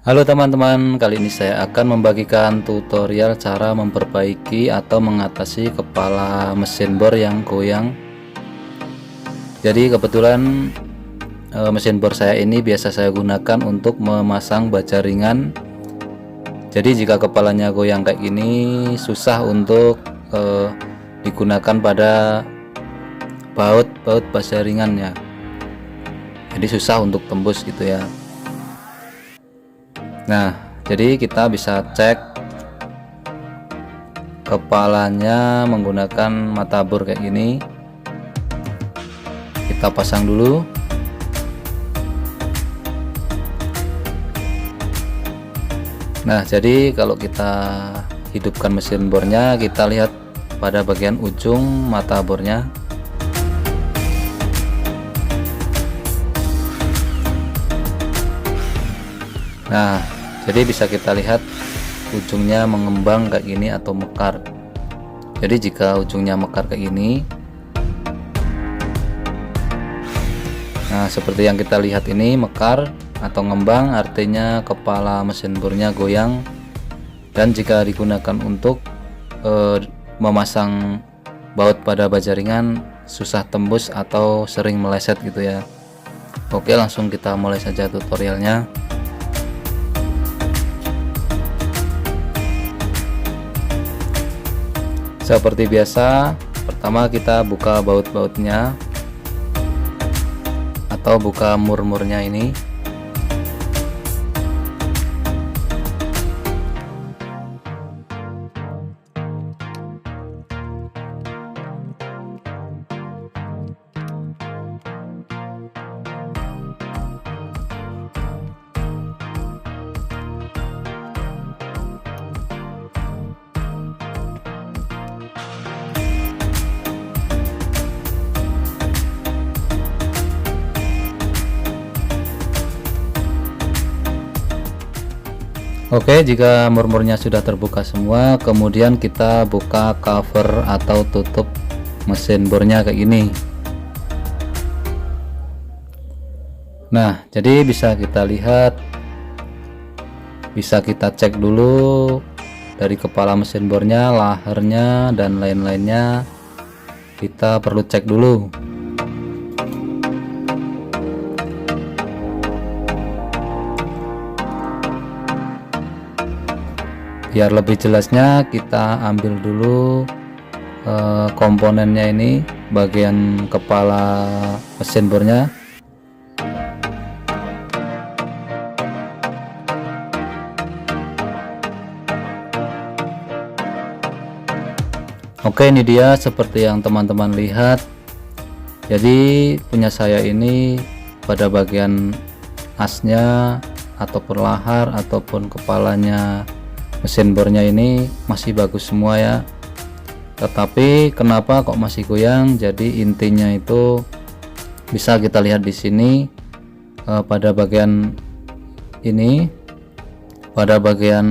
Halo teman-teman, kali ini saya akan membagikan tutorial cara memperbaiki atau mengatasi kepala mesin bor yang goyang. Jadi kebetulan mesin bor saya ini biasa saya gunakan untuk memasang baja ringan. Jadi jika kepalanya goyang kayak gini susah untuk digunakan pada baut baja ringannya. Jadi susah untuk tembus gitu ya. Nah, jadi kita bisa cek kepalanya menggunakan mata bor kayak gini. Kita pasang dulu. Nah, jadi kalau kita hidupkan mesin bornya, kita lihat pada bagian ujung mata bornya. Nah, jadi bisa kita lihat ujungnya mengembang kayak gini atau mekar. Jadi jika ujungnya mekar kayak gini, nah seperti yang kita lihat ini mekar atau ngembang, artinya kepala mesin bornya goyang. Dan jika digunakan untuk memasang baut pada baja ringan, susah tembus atau sering meleset gitu ya. Oke, langsung kita mulai saja tutorialnya. Seperti biasa, pertama kita buka baut-bautnya atau buka mur-murnya ini. Oke, jika murmurnya sudah terbuka semua, kemudian kita buka cover atau tutup mesin bornya kayak gini. Nah, jadi bisa kita lihat, bisa kita cek dulu dari kepala mesin bornya, laharnya, dan lain-lainnya. Kita perlu cek dulu. Biar lebih jelasnya, kita ambil dulu komponennya ini, bagian kepala mesin bornya. Oke, ini dia seperti yang teman-teman lihat. Jadi punya saya ini pada bagian asnya ataupun lahar ataupun kepalanya mesin bornya ini masih bagus semua ya. Tetapi kenapa kok masih goyang? Jadi intinya itu bisa kita lihat di sini pada bagian ini, pada bagian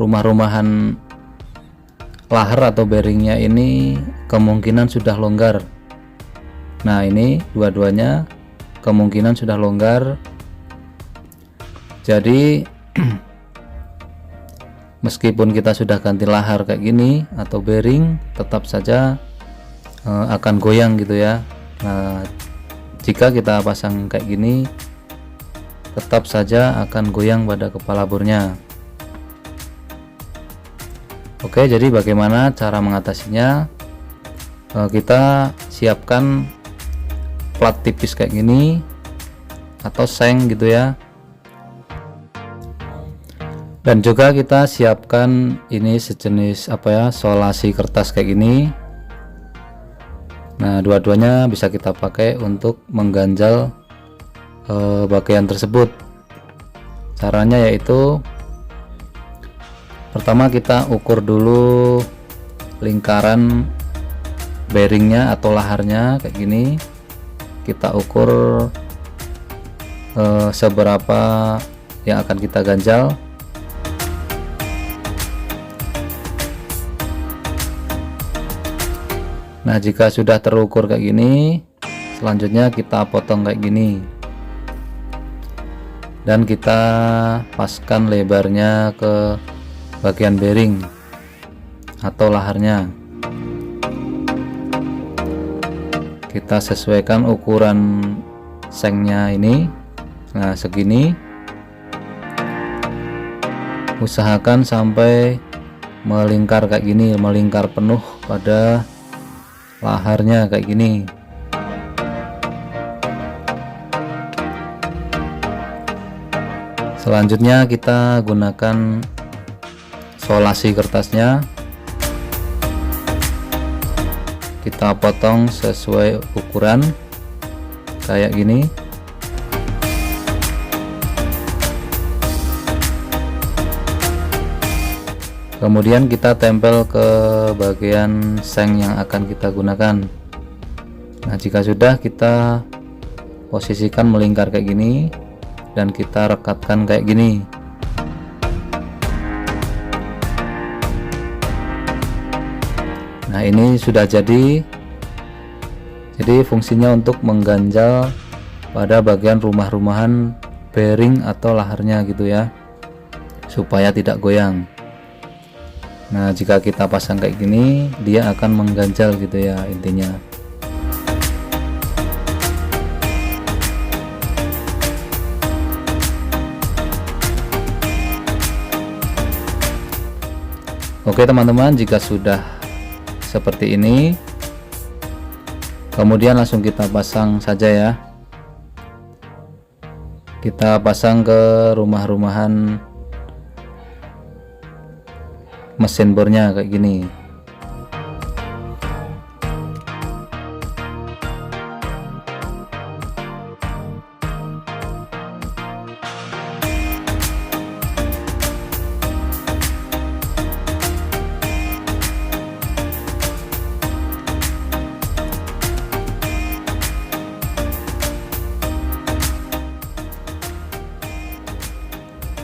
rumah-rumahan lahar atau bearingnya ini kemungkinan sudah longgar. Nah, ini dua-duanya kemungkinan sudah longgar. Jadi meskipun kita sudah ganti lahar kayak gini atau bearing, tetap saja akan goyang gitu ya. Nah, jika kita pasang kayak gini, tetap saja akan goyang pada kepala bornya. Oke, jadi bagaimana cara mengatasinya? Kita siapkan plat tipis kayak gini atau seng gitu ya. Dan juga kita siapkan ini sejenis solasi kertas kayak gini. Nah, dua-duanya bisa kita pakai untuk mengganjal bagian tersebut. Caranya yaitu pertama kita ukur dulu lingkaran bearingnya atau laharnya kayak gini. Kita ukur seberapa yang akan kita ganjal. Nah, jika sudah terukur kayak gini, selanjutnya kita potong kayak gini. dan kita paskan lebarnya ke bagian bearing atau laharnya. Kita sesuaikan ukuran sengnya ini, nah segini. Usahakan sampai melingkar kayak gini, melingkar penuh pada laharnya kayak gini. Selanjutnya kita gunakan solasi kertasnya, kita potong sesuai ukuran kayak gini. Kemudian kita tempel ke bagian seng yang akan kita gunakan. Nah, jika sudah, kita posisikan melingkar kayak gini dan kita rekatkan kayak gini. Nah, ini sudah jadi fungsinya untuk mengganjal pada bagian rumah-rumahan bearing atau laharnya gitu ya, supaya tidak goyang. Nah, jika kita pasang kayak gini, dia akan mengganjal gitu ya intinya. Oke teman-teman, jika sudah seperti ini, kemudian langsung kita pasang saja ya. Kita pasang ke rumah-rumahan mesin bornya kayak gini.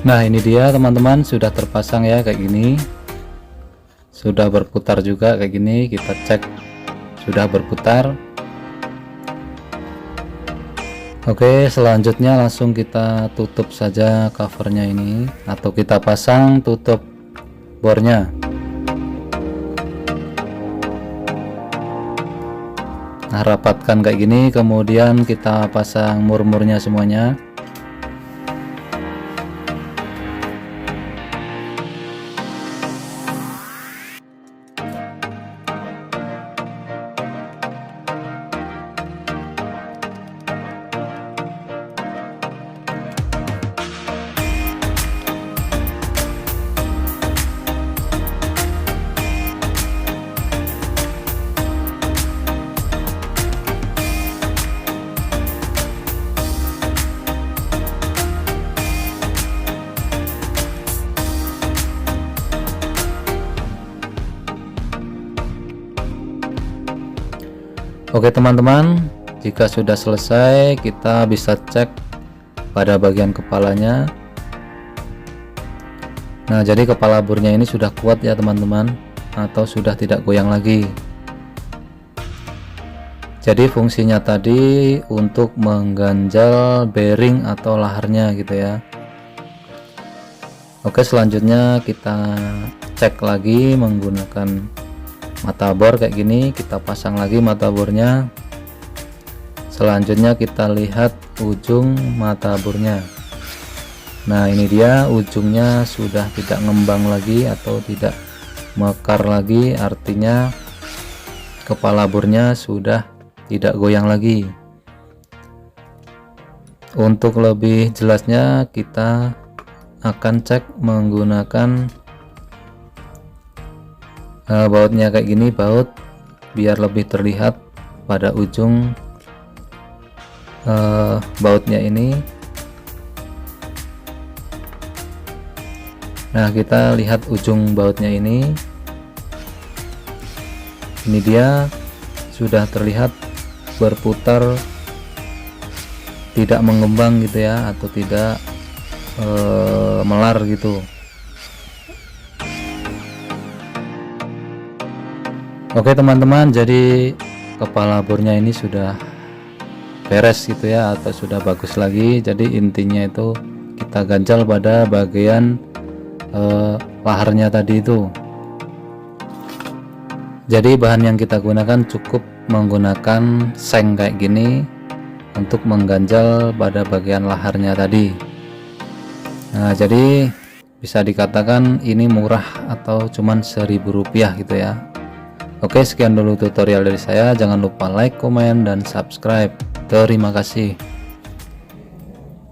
Nah, ini dia teman-teman, sudah terpasang ya kayak gini, sudah berputar juga kayak gini. Kita cek sudah berputar. Oke, selanjutnya langsung kita tutup saja covernya ini, atau kita pasang tutup bornya. Nah, rapatkan kayak gini, kemudian kita pasang mur-murnya semuanya. Oke teman-teman, jika sudah selesai, kita bisa cek pada bagian kepalanya. Nah, jadi kepala burnya ini sudah kuat ya teman-teman, atau sudah tidak goyang lagi. Jadi fungsinya tadi untuk mengganjal bearing atau laharnya gitu ya. Oke, selanjutnya kita cek lagi menggunakan mata bor kayak gini. Kita pasang lagi mata bornya. Selanjutnya kita lihat ujung mata bornya. Nah, ini dia ujungnya sudah tidak ngembang lagi atau tidak mekar lagi, artinya kepala bornya sudah tidak goyang lagi. Untuk lebih jelasnya kita akan cek menggunakan bautnya kayak gini, baut biar lebih terlihat pada ujung bautnya ini. Nah, kita lihat ujung bautnya ini dia sudah terlihat berputar, tidak mengembang gitu ya, atau tidak melar gitu. Oke teman-teman, jadi kepala bornya ini sudah beres gitu ya, atau sudah bagus lagi. Jadi intinya itu kita ganjal pada bagian laharnya tadi itu. Jadi bahan yang kita gunakan cukup menggunakan seng kayak gini untuk mengganjal pada bagian laharnya tadi. Nah, jadi bisa dikatakan ini murah atau cuman Rp1.000 gitu ya. Oke, sekian dulu tutorial dari saya. Jangan lupa like, komen, dan subscribe. Terima kasih.